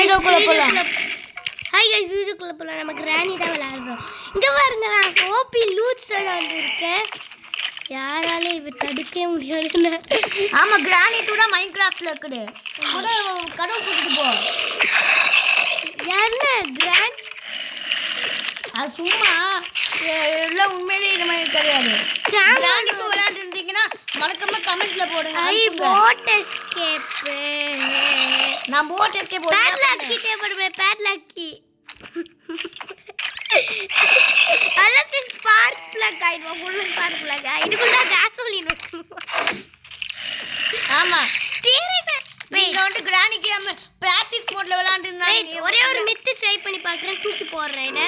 வீடியோக்குள்ள போலாம். Hi guys, வீடியோக்குள்ள போலாம். நம்ம கிரானி தான் விளையாடுறோம். இங்க பாருங்க, நான் ஓபி லூட் விளையாண்டு இருக்கேன். யாரால இவ தடுக்கவே முடியாதுன்னு. ஆமா, கிரானி கூட மைன்கிராஃப்ட்ல இருக்குது. கூட கடவு கூட்டிட்டு போ. என்ன கிராண்ட்? அது சும்மா இல்ல, உண்மையிலேயே இது மாதிரி கிடையாது. கிரானிக்கு விளையாண்டு இருந்தீங்கன்னா மறக்காம கமெண்ட்ல போடுங்க. I boat escape. நான் போட் எஸ்கேப் பேட் லக்கி தேவைப்படுமே. பேட் லக்கி அல்லது ஸ்பார்க் பிளக் ஆயிடுவா. ஃபுல் ஸ்பார்க் பிளக் இதுக்குள்ள கேசோலின் ஆமா. நீங்க வந்து கிரானிக்கு நம்ம பிராக்டிஸ் மோட்ல விளையாண்டு இருந்தாங்க. ஒரே ஒரு மித்து ட்ரை பண்ணி பார்க்கறேன். தூக்கி போடுறேன். இத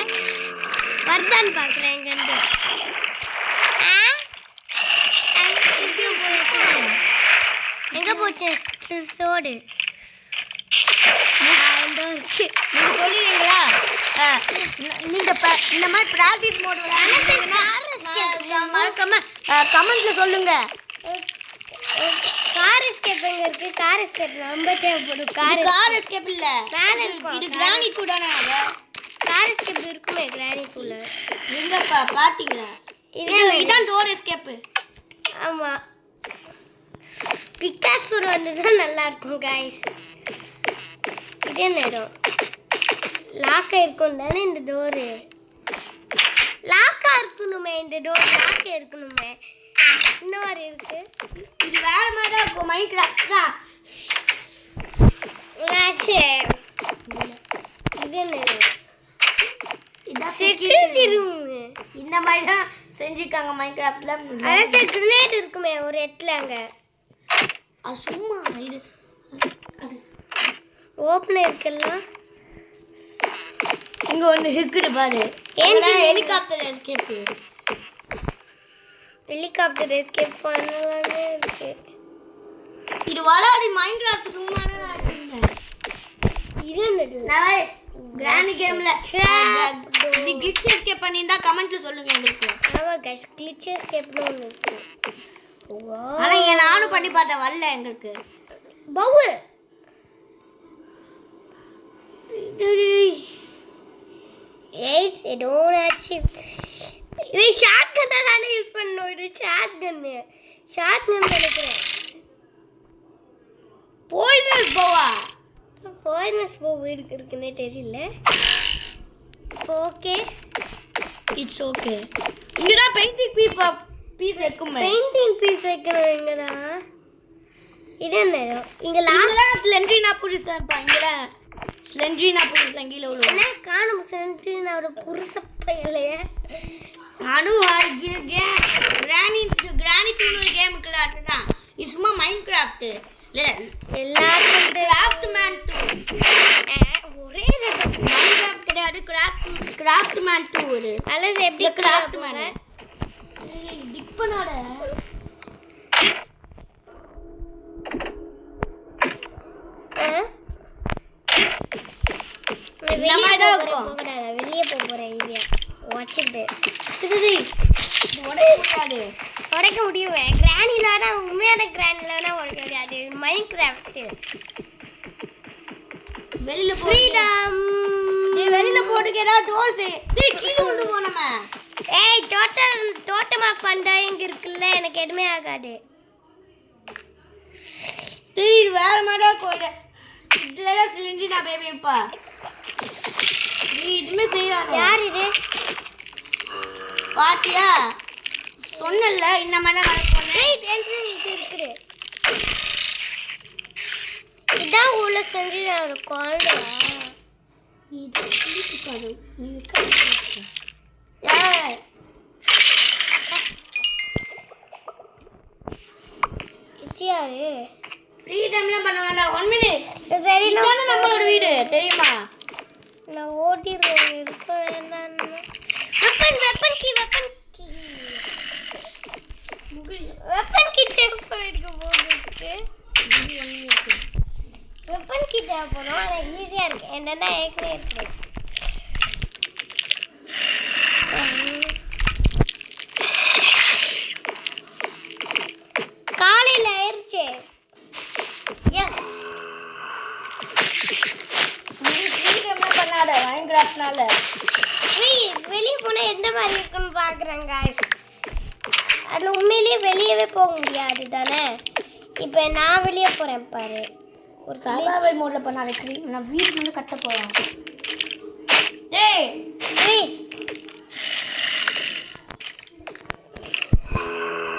வர்தான் பார்க்கறேன். எங்க இருந்து எங்க போச்சு சோடு? நீங்க சொல்லிடுங்களா? நீங்க இந்த மாதிரி பிராக்டிஸ் மோட் விளையாடுறீங்கன்னா மறக்காம கமெண்ட்ல சொல்லுங்க. கார் எஸ்கேப் எங்க இருக்கு? கார் எஸ்கேப் ரொம்ப தேவைப்படும். கார் எஸ்கேப் இல்ல, மேல இருக்கு. இது கிரானி கூடனே. கார் எஸ்கேப் இருக்குமே கிரானிக்குள்ள. எங்கப்பா பாத்தீங்களா? இதான் டோர் எஸ்கேப். ஆமா, பிக்காக்ஸ் ஒரு வந்தா நல்லா இருக்கும் गाइस. இதே நேரம் லாக்கா இருக்கும் தானே இந்த டோர். லாக்கா இருக்கணுமே, இந்த டோர் லாக்கா இருக்கணுமே. இந்த மாதிரி இருக்கு. இது வேற மாதிரி தான் இருக்கும். மைன்கிராஃப்ட் தான். இதே நேரம் இதான் செக்யூரிட்டி ரூம். இந்த மாதிரி தான் செஞ்சிருக்காங்க மைன்கிராஃப்ட்ல. அரச கிரேனேட் இருக்குமே ஒரு இடத்துல. அங்க அது சும்மா இது அது ஓபன் இருக்குல்ல. இங்க ஒன்னு இருக்குது பாரு. Helicopter escape. ஹெலிகாப்டர் எஸ்கேப் பண்ணலாமே இருக்கு. இது விளையாடி மைன்கிராஃப்ட் சும்மா தான் ஆடுறீங்க. இது என்னது? நான் கிரானி கேம்ல இது கிளிட்ச் எஸ்கேப் பண்ணிட்டா கமெண்ட்ல சொல்லுங்க எங்களுக்கு. ஆமா गाइस, கிளிட்ச் எஸ்கேப்னு ஒன்னு இருக்கு. ஆனா நானும் பண்ணி பார்த்தேன், வரல எங்களுக்கு. பவு ஏய் டோன்ட் அச்சீவ். இது ஷாட்கன் தானே யூஸ் பண்ணனும். இது ஷாட்கன் நினைக்கிறேன். பாய்சனஸ் பவா. பாய்சனஸ் பவ் இருக்குன்னே தெரியல. Okay, it's okay. இங்கடா பெயிண்டிங் பீஸ் வைக்குமே. பெயிண்டிங் பீஸ் வைக்கணும். எங்கடா இது என்ன? இங்க லாஸ்ட்ல ஸ்லெண்ட்ரினா புடிச்சா பாங்கடா. ஸ்லெண்ட்ரினா புடிச்சா கீழ உள்ள என்ன காணும்? ஸ்லெண்ட்ரினாவோட புருஷ பையலைய நானும் கிரானி டூனு கேமுக்கு விளையாடுறேன். இது சும்மா மைன்கிராஃப்ட் இல்ல, எல்லாரும் கிராஃப்ட் மேன் 2. ஒரே மைன்கிராஃப்ட் கிடையாது, கிராஃப்ட் மேன் 2. இது அல்லது எப்படி கிராஃப்ட் மேன் டிக் பண்ணாத. வெளியே போறேன். ஐடியா வச்சுட்டு உடைக்க முடியுமே. கிரானிலானா உண்மையான கிரானிலானா உடைக்க முடியாது. மைன்கிராஃப்ட் வெளியில ஃப்ரீடம். வெளியில போட்டுக்கடா டோஸ். கீழ விழுந்து போனோமே. ஏய் டோட்டம் ஆஃப் ஃபண்டா எங்க இருக்குல்ல. எனக்கு எதுமே ஆகாது. தெரியுது வேற மாதிரி கோட. இதெல்லாம் சிலிண்டி நான் பேபிப்பா. நீ இதுமே செய்யறானே. யார் இது? பாத்தியா? சொன்னல்ல இந்த மாதிரி நான் சொன்னேன். இது இருக்குது. இதான் உள்ள செஞ்சு நான் கால்டா. நீ இது சொல்லிட்டு நீ கரெக்ட். ஏய் யாரு? ஃப்ரீடம்ல பண்ண வேண்டாம். 1 மினிட். சரி, இதானே நம்மளோட வீடு தெரியுமா? நான் ஓடிறேன். இருக்க வேண்டாம். வெப்பன் கீ தேவைப்படுது போகுது. வெப்பன் கீ தேவைப்படும். ஆனால் ஈஸியாக இருக்கு. என்னென்னா ஏற்கனவே இருக்கு. காலையில் ஆயிடுச்சு. எஸ் கிராஃப்ட்னால. வெளியே போனால் எந்த மாதிரி இருக்குன்னு பார்க்குறேன் guys. அதில் உண்மையிலேயே வெளியவே போக முடியாது தானே. இப்போ நான் வெளியே போகிறேன் பாரு. ஒரு சர்வைவல் மோட்ல பண்ணாத நான் வீடு வந்து கட்ட போறேன். டேய்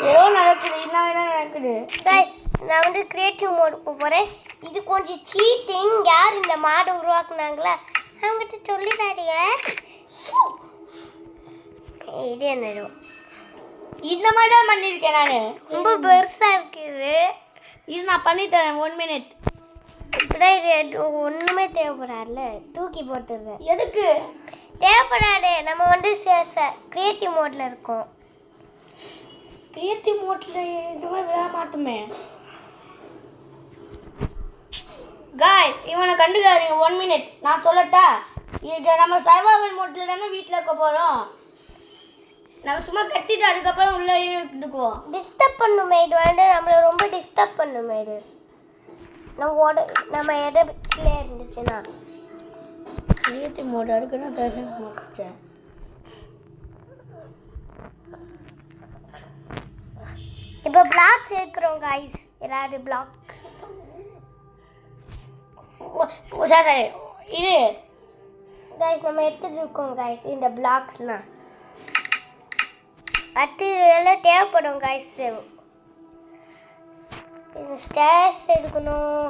ஏதோ நடக்குது. என்ன நடக்குது guys? நான் வந்து கிரியேட்டிவ் மோட் போகிறேன். இது கொஞ்சம் சீட்டிங். யார் இந்த மாடை உருவாக்குனாங்களா அவங்ககிட்ட சொல்லிடாதீங்க. இது என்னது? இந்த மாதிரி தான் பண்ணியிருக்கேன் நான். ரொம்ப பெருசாக இருக்குது. இது நான் பண்ணித்தரேன் 1 minute. இப்படிதான் இது ஒன்றுமே தேவைப்படாதுல்ல, தூக்கி போட்டுடுறேன். எதுக்கு தேவைப்படாது. நம்ம வந்து கிரியேட்டிவ் மோடில் இருக்கோம். கிரியேட்டிவ் மோட்ல இந்த மாதிரி விட மாட்டோமே. காய் இவனை கண்டுக்காதீங்க. 1 minute நான் சொல்லட்டா. இது நம்ம சர்வைவல் மோட்ல தானே வீட்டில் இருக்க போகிறோம். நம்ம சும்மா கட்டிட்டு அதுக்கப்புறம் உள்ளே இருந்துக்குவோம். டிஸ்டர்ப் பண்ணுமே இது வந்து நம்மளை ரொம்ப டிஸ்டர்ப் பண்ணுமே இது. நம்ம இடத்துல இருந்துச்சுன்னா கிரியேட்டிவ் மோட் அதுக்குன்னா சர்வைவல் மோட். இப்போ பிளாக்ஸ் சேர்க்குறோம் காய்ஸ். ஏதாவது பிளாக்ஸ் சரி இது காய்ஸ் நம்ம எடுத்துட்டு இருக்கோம் காய்ஸ். இந்த பிளாக்ஸ்லாம் அடுத்து எல்லாம் தேவைப்படும் காய்ஸ். இந்த ஸ்டேர்ஸ் எடுக்கணும்.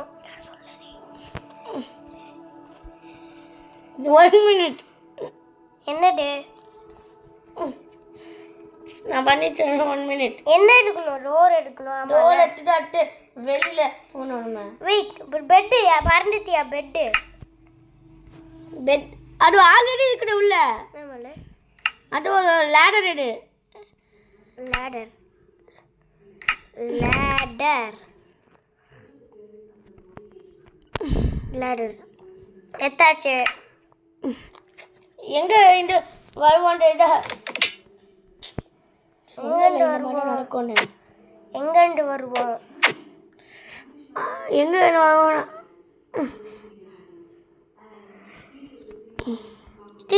1 minute. என்னது? நான் பண்ணிட்டேன். 1 minute. என்ன எடுக்கணும்? டோர் எடுக்கணும். டோர் எடுத்துட்டு வெளியில் போகணும்னா வெயிட். பெட்டு மறந்துட்டியா? பெட் அது ஆல்ரெடி இருக்குது உள்ள. ஆமாம்ல. அது ஒரு லேடர் எடு. லேடர் எத்தாச்சு? எங்க இந்த வருவோன்ற இதை நடக்கும். எங்கேருந்து வருவோம்? எங்க வருவோம்?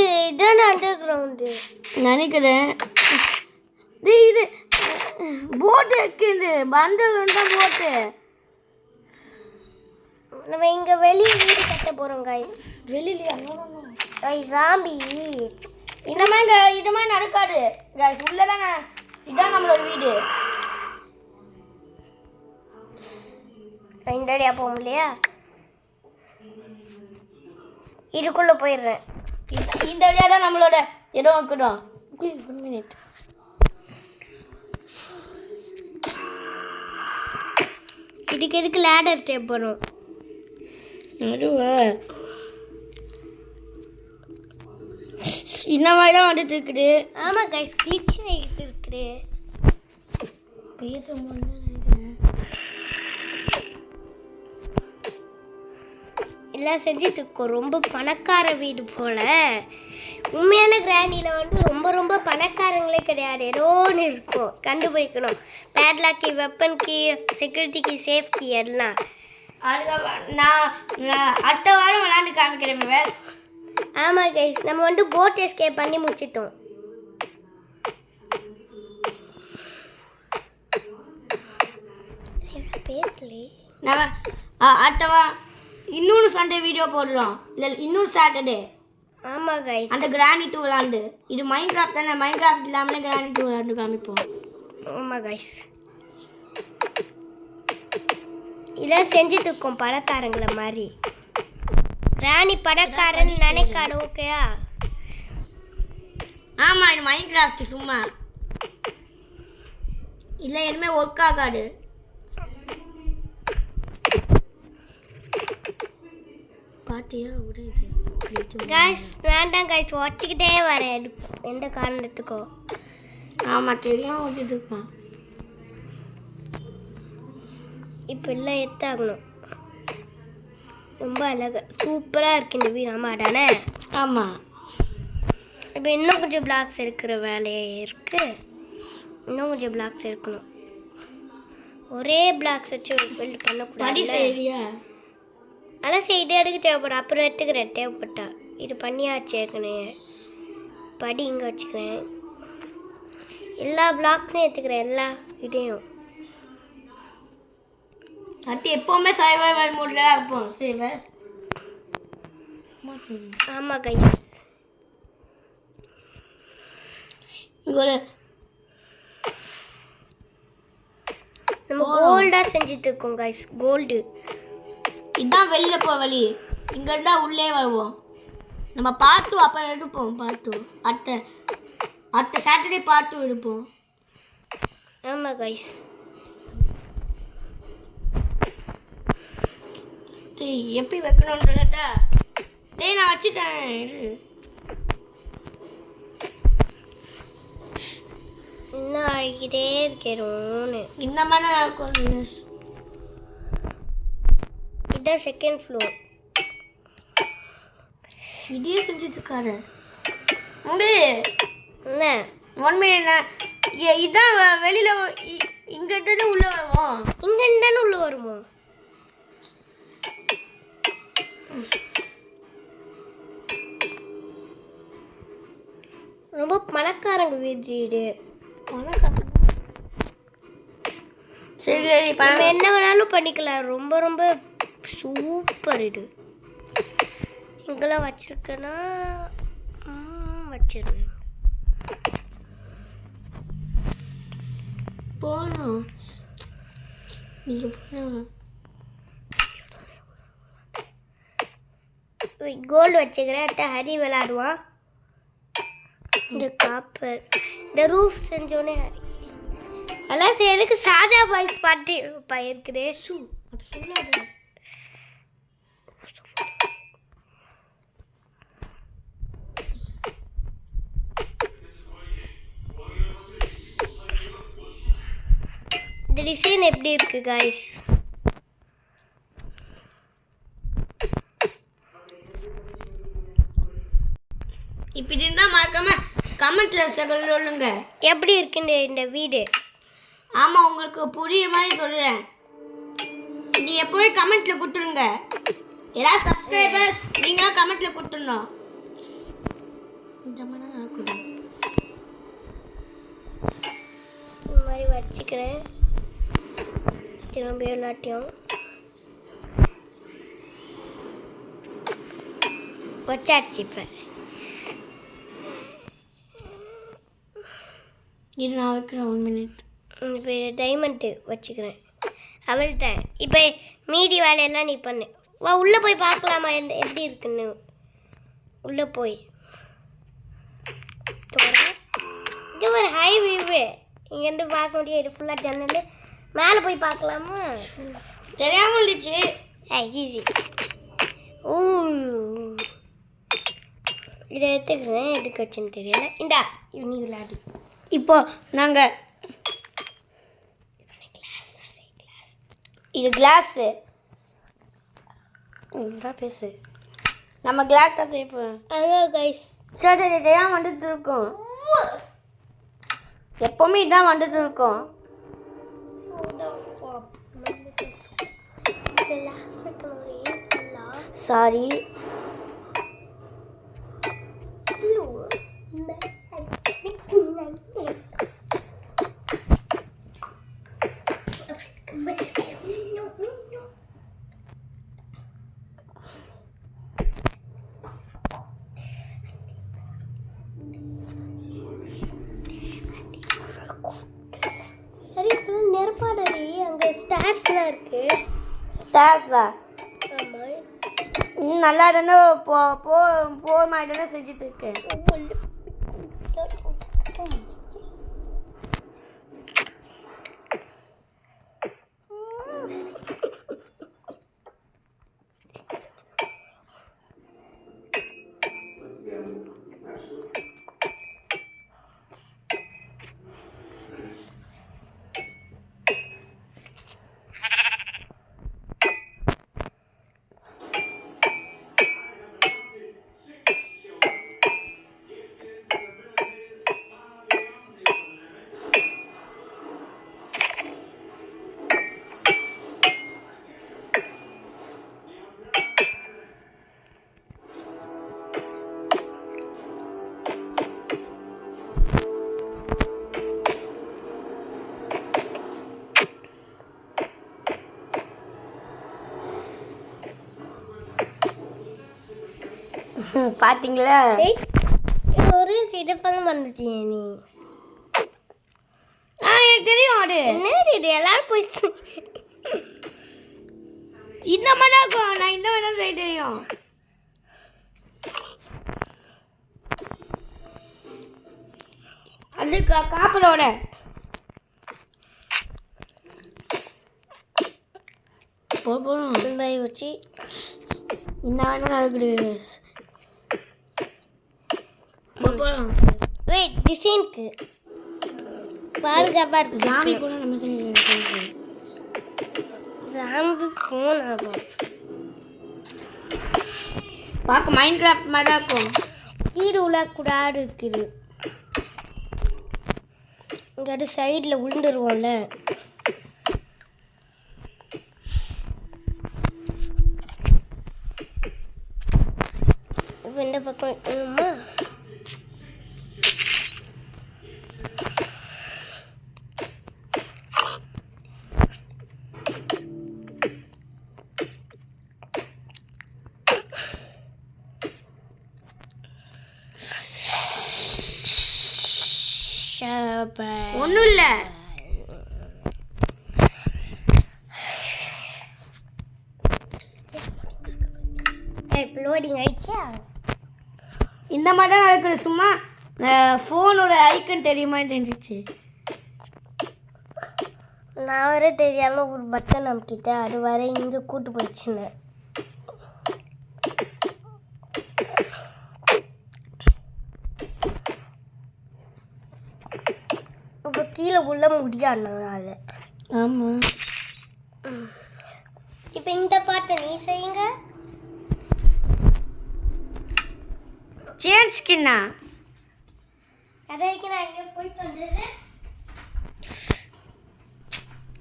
இதுதானே அண்டர் கிரவுண்டு நினைக்கிறேன். இது போட்டு இருக்குது. பந்து தான் போட்டு. நம்ம இங்கே வெளியே வீடு கட்ட போகிறோம் காய்ஸ். வெளியிலையா? சாம்பி இந்த மாதிரி நடக்காது காய்ஸ். உள்ளதான் இதான் நம்மளோட வீடு. இந்த அடியா போக முடியா? இதுக்குள்ளே போயிடுறேன். இந்த வழியா தான் நம்மளோட இடம் இருக்கட்டும். 1 minute. இதுக்கு எதுக்கு லேடர் தேவைப்படும்? அதுவா இந்த மாதிரி தான் வந்துட்டு இருக்குது. ஆமாம் கைஸ், கிளிச் ஆகிட்டு இருக்குது. எல்லாம் செஞ்சுட்டு இருக்கோம். ரொம்ப பணக்கார வீடு போல். உண்மையான கிராண்டியில் வந்து ரொம்ப ரொம்ப பணக்காரங்களே கிடையாது. ஏதோ ஒன்று இருக்கும், கண்டுபிடிக்கணும். Padlock key, weapon key, security key, safe key எல்லாம். அதுக்கப்புறம் நான் அடுத்த வாரம் விளாண்டு காமிக்கிறேன் வேஸ். ஆமாம் கைஸ், நம்ம வந்து போட் எஸ்கேப் பண்ணி முடிச்சிட்டோம். நம்ம அடுத்த இன்னொரு சண்டே வீடியோ போடுறோம். இல்லை இன்னொரு சாட்டர்டே. ஆமாம் கைஸ், அந்த கிராணி 2 விளாண்டு. இது மைண்ட் கிராஃப்ட் தானே. மைண்ட் கிராஃப்ட் இல்லாமலே கிராணி 2 விளாண்டு காமிப்போம். ஆமாம் கைஸ், இதெல்லாம் செஞ்சுட்டு இருக்கோம் பணக்காரங்கள மாதிரி. ராணி பணக்காரன்னு நினைக்காது. ஓகேயா? ஆமாம், இது மைண்ட் கிராஃப்ட் சும்மா இல்லை, எதுவுமே ஒர்க் ஆகாது. பாட்டியா உடையுது கைஸ். வேண்டாம் கைஸ், உடச்சிக்கிட்டே வரேன் எந்த காரணத்துக்கோ. ஆமாம் தெரியும், வச்சுட்டு இருக்கோம். இப்போ எல்லாம் எடுத்தாகணும். ரொம்ப அழகாக சூப்பராக இருக்கு இந்த வீடு. ஆமாம் தானே? ஆமாம். இப்போ இன்னும் கொஞ்சம் பிளாக்ஸ் இருக்கிற வேலையே இருக்குது. இன்னும் கொஞ்சம் பிளாக்ஸ் இருக்கணும். ஒரே பிளாக்ஸ் வச்சு பில்ட் பண்ணக்கூடாது. சரியா? அதெல்லாம் செய்து எடுக்க தேவைப்படும். அப்புறம் எடுத்துக்கிறேன் தேவைப்பட்டா. இது பண்ணியாச்சு ஏற்கனவே. படி இங்கே வச்சுக்கிறேன். எல்லா பிளாக்ஸும் எடுத்துக்கிறேன், எல்லா இதையும். அடுத்து எப்போவுமே சர்வைவல் மோட்ல தான் இருப்போம். சரி ஆமாம் கைஸ். இங்கே ஒரு நம்ம கோல்டாக செஞ்சுட்டு இருக்கோம் கைஸ். கோல்டு இதுதான் வெளியில போ வழி. இங்கே இருந்தால் உள்ளே வருவோம். நம்ம பார்ட் 2 அப்போ எடுப்போம். பார்ட் 2 அடுத்த சாட்டர்டே பார்ட் 2 எடுப்போம். ஆமாம் கைஸ். எப்படி வைக்கணும்னு சொல்லட்டா? டேய் நான் வச்சுட்டேன். இன்னும் ஆகிக்கிட்டே இருக்கிறோன்னு. இந்த மாதிரி இருக்கும். இதுதான் செகண்ட் ஃப்ளோர். இதே செஞ்சுட்டு இருக்காரு. உண்டு என்ன 1 மினிட். இதான் வெளியில இங்க இருந்து உள்ள வருவோம். இங்கே இருந்தானே உள்ள வருமோ? ரொம்ப பணக்காரங்க வீடு இது. சரி சரி நம்ம என்ன வேணாலும் பண்ணிக்கலாம். ரொம்ப ரொம்ப சூப்பர் இது. இங்கெல்லாம் வச்சிருக்கேன்னா வச்சிருக்கேன். போகணும். நீங்கள் போகணும். கோல்டு வச்சுக்கிறேன். அத்தை ஹரி விளையாடுவான். இந்த காப்பர் இந்த ரூஃப் செஞ்சோடனே ஹரி எல்லாம் எனக்கு சாஜா பாய்ஸ் பாட்டு பயிருக்குதே. அது சொல்லாது. இந்த டிசைன் எப்படி இருக்கு காய்ஸ்? இப்படி இருந்தால் மறக்காம கமெண்ட்ல சொல்லுங்க எப்படி இருக்குன்னு இந்த வீடு. ஆமாம் உங்களுக்கு புரிய மாதிரி சொல்கிறேன். நீ எப்போவே கமெண்ட்ல கொடுத்துருங்க. எல்லா சப்ஸ்கிரைபர்ஸ் நீங்களாம் கமெண்ட்ல கொடுத்துருந்தோம். இந்த மாதிரி நடக்குது. இந்த மாதிரி வச்சுக்கிறேன். திரும்ப எல்லாத்தையும் வச்சாச்சு. இப்போ இது நான் வைக்கிறேன் 1 மினிட். இப்போ டைமண்ட்டு வச்சுக்கிறேன். அவள்கிட்டேன். இப்போ மீதி வேலையெல்லாம் நீ பண்ணு. வா உள்ளே போய் பார்க்கலாமா எப்படி இருக்குன்னு. உள்ளே போய் இது ஒரு ஹை வியூவு. இங்கேருந்து பார்க்க முடியும். இது ஃபுல்லாக ஜன்னல். மேலே போய் பார்க்கலாமா? தெரியாமல் இருந்துச்சு. ஈஸி. ஊ இதை எடுத்துக்கிறேன். எடுக்க வச்சுன்னு தெரியல. இந்தா நீ விளையாடி. இப்போ நாங்கள் இது கிளாஸு பேசு. நம்ம கிளாஸ் தான் செய்யப்போம். அதான் கைஸ். சரி இதான் வந்துட்டு இருக்கோம். எப்போவுமே இதான் வந்துட்டு இருக்கோம். சாரி நெருப்பாடரி. அங்கே ஸ்டார்ஸ்லாம் இருக்கு. ஸ்டார்ஸா? ஆமாம். நல்லா தானே போர் மாதிரி தானே செஞ்சுட்டு இருக்கேன். பார்த்தீங்களா? ஒரு சிறப்பாக வந்துட்டியே நீ. எனக்கு தெரியும் அது. என்னடி இது எல்லாரும் போய் இந்த மாதிரி தான் இருக்கும். நான் இந்த மாதிரி தான் செய்ய தெரியும். அது காப்பரோட போகணும் வச்சு இந்த மாதிரி தான் நடக்குது. போகலாம். வெயிட் டிசைனுக்கு பாதுகாப்பாக இருக்கு. ஜாமி போனால் நம்ம செய்ய ஜாம்பு ஃபோன் ஆகும். பார்க்க மைண்ட் கிராஃப்ட் மாதிரி தான் இருக்கும். கீழே உள்ள கூடாடு இருக்குது. இங்கே சைடில் விழுந்துருவோம்ல. இப்போ இந்த பக்கம் வைக்கணுமா? ஒன்றும் இல்லை. லோடிங் ஆயிடுச்சா? இந்த மாதிரி தான் நடக்குது. சும்மா ஃபோனோட ஐக்கன் தெரியுமா தெரிஞ்சிச்சு. நான் வர தெரியாமல் ஒரு பட்டன் அமுக்கிட்டேன். அது வர இங்கே கூட்டு போயிடுச்சுன்னு. இப்போ கீழே உள்ள முடியாதுனால. ஆமாம். இப்போ இந்த பாட்டை நீ செய்யுங்க. சேஞ்ச் ஸ்கின்னா அதைக்கு நான் இங்கே போயிட்டு வந்துடுறேன்.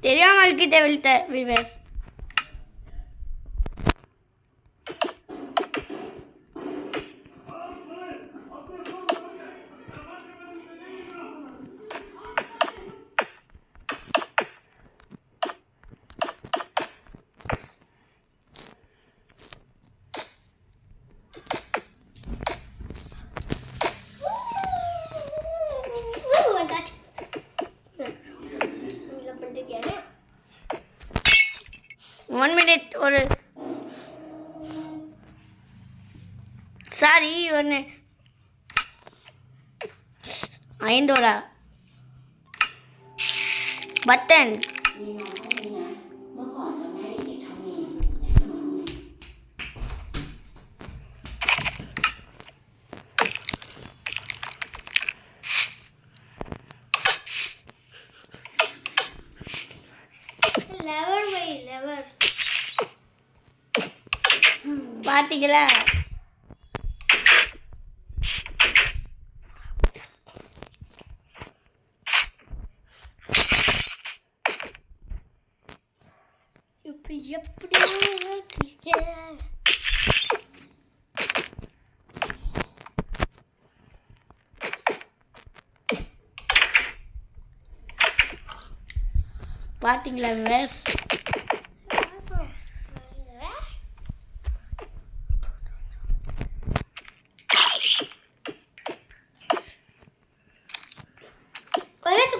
தெரியாமல் கிட்ட விழுத்த விவேஸ். ஒன் மினிட் ஒரு சாரி ஒன்று ஐந்தோரா பட்டன் பார்த்தீங்களா? இப்போ எப்படி பார்த்தீங்களா விவேஸ்?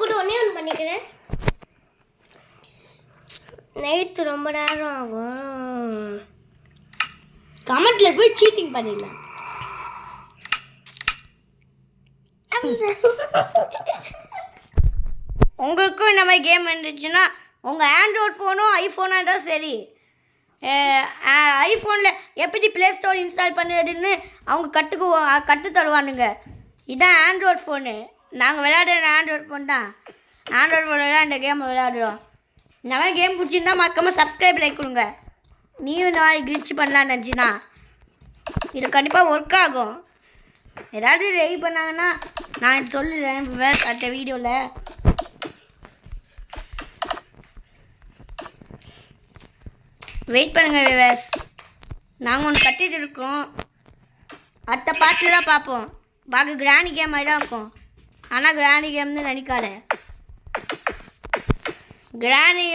கூட ஒன்றே ஒன்று பண்ணிக்கிறேன். நைட்டு ரொம்ப நேரம் ஆகும். கமெண்ட்ல போய் சீட்டிங் பண்ணிடலாம். உங்களுக்கும் இந்த மாதிரி கேம் இருந்துச்சுன்னா உங்கள் ஆண்ட்ராய்ட் ஃபோனும் ஐஃபோனாக இருந்தால் சரி, ஐஃபோனில் எப்படி ப்ளே ஸ்டோர் இன்ஸ்டால் பண்ணுறதுன்னு அவங்க கற்று தருவானுங்க. இதுதான் ஆண்ட்ராய்ட் ஃபோனு. நாங்கள் விளையாடுற ஆண்ட்ராய்ட் ஃபோன் தான். ஆண்ட்ராய்ட் ஃபோனில் தான் இந்த கேம் விளையாடுறோம். இந்த மாதிரி கேம் பிடிச்சிருந்தா மறக்காமல் சப்ஸ்கிரைப் லைக் கொடுங்க. நீயும் இந்த மாதிரி கிளிச் பண்ணலான்னு நினச்சின்னா இது கண்டிப்பாக ஒர்க் ஆகும். ஏதாவது ரெடி பண்ணாங்கன்னா நான் சொல்லுறேன் அடுத்த வீடியோவில். வெயிட் பண்ணுங்கள் விவேஸ், நாங்கள் ஒன்று கட்டிட்டு இருக்கோம். அடுத்த பாட்டில் தான் பார்ப்போம். பார்க்க கிராணி கேம் மாதிரி தான் இருக்கும். ஆனால் கிராணி கேம்னு நினைக்காத. கிராணி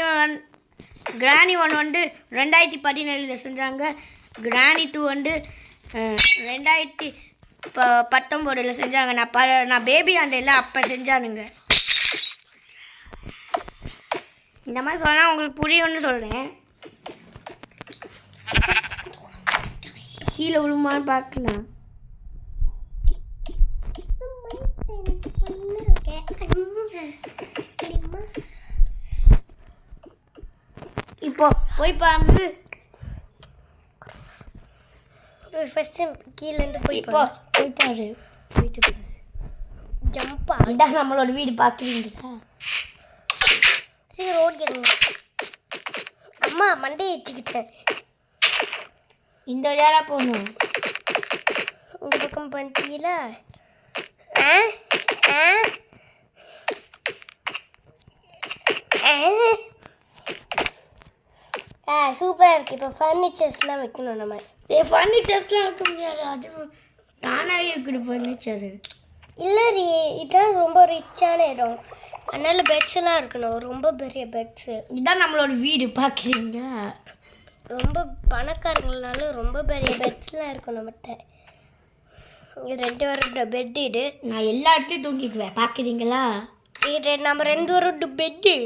1 வந்து 2017 செஞ்சாங்க. கிராணி 2 வந்து 2019 செஞ்சாங்க. நான் பேபி ஆண்டையில் அப்போ செஞ்சானுங்க. இந்த மாதிரி சொன்னால் உங்களுக்கு புரியும்னு சொல்கிறேன். கீழே விழுமான்னு பார்க்கலாம். இப்போ போய் பாருங்க. ஃபஸ்ட்டு கீழேருந்து போய் இப்போ போய் பாரு. போயிட்டு பாரு. ஜம்பா இதான் நம்மளோட வீடு பார்க்குறீங்களா? சரி ஓடிடுங்க. அம்மா மண்டையை வச்சுக்கிட்டேன். இந்த வழியால போகணும். இந்த பக்கம் பண்ணிட்டீங்களா? சூப்பராக இருக்குது. இப்போ ஃபர்னிச்சர்ஸ்லாம் வைக்கணும் நம்ம. ஃபர்னிச்சர்ஸ்லாம் வைக்க முடியாது. அது தானாகவே இருக்குது ஃபர்னிச்சரு. இல்லை இதுதான் ரொம்ப ரிச்சான இடம். அதனால் பெட்ஸ் எல்லாம் இருக்கணும். ரொம்ப பெரிய பெட்ஸு. இதுதான் நம்மளோட வீடு பார்க்குறீங்களா? ரொம்ப பணக்காரங்களால ரொம்ப பெரிய பெட்ஸ்லாம் இருக்கும் நம்மகிட்ட. இது 2 வரோட பெட். இது நான் எல்லா இடத்துலையும் தூங்கிக்குவேன் பார்க்குறீங்களா? இது நம்ம 2 வரோட பெட்டு.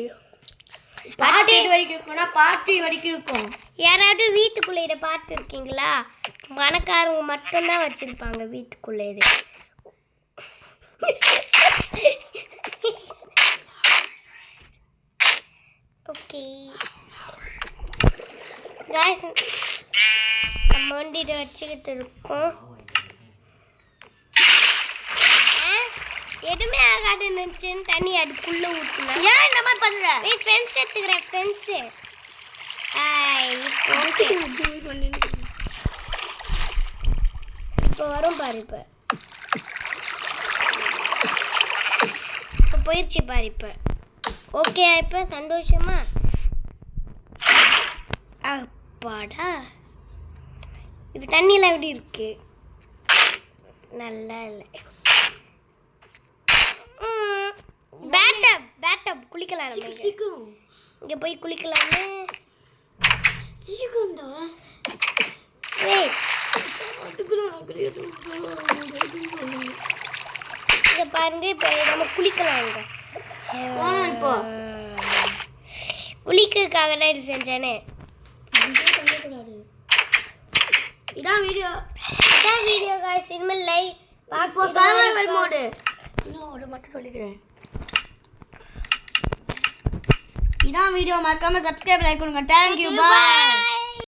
பாட்டி வரைக்கும் இருக்கும்னா பாட்டி வரைக்கும் இருக்கும். யாராவது வீட்டுக்குள்ளே இதை பார்த்துருக்கீங்களா? பணக்காரங்க மட்டும்தான் வச்சுருப்பாங்க வீட்டுக்குள்ளே இது. ஓகே காய்ஸ், நம்ம வந்து இதை வச்சுக்கிட்டு இருக்கோம். எதுவுமே ஆகாதுன்னு நினச்சேன்னு தண்ணி அதுக்குள்ளே ஊற்றலாம். ஏன் இந்த மாதிரி பண்ணல? ஃப்ரெண்ட்ஸ் எடுத்துக்கிறேன். ஃப்ரெண்ட்ஸு இப்போ வரும் பாரு. இப்போ போயிடுச்சு பாரு. இப்போ ஓகே. இப்போ சந்தோஷமா? அப்பாடா. இப்போ தண்ணியெல்லாம் எப்படி இருக்கு? நல்லா இல்லை. பேட்டப் குளிக்கலாம். நம்ம இங்கே போய் குளிக்கலாமே. இதை பாருங்க. இப்போ நம்ம குளிக்கலாம். இங்கே இப்போ குளிக்கிறதுக்காக தான் இது செஞ்சேனே. இதான் வீடியோ. காய்ஸ். இனிமேல் லைக் பார்ப்போம். சர்வைவல் மோடு இன்னும் ஒரு மட்டும் சொல்லிக்கிறேன். இதான் வீடியோ. மறக்காம சப்ஸ்கிரைப் லைக் பண்ணுங்க. தேங்க்யூ. பாய்.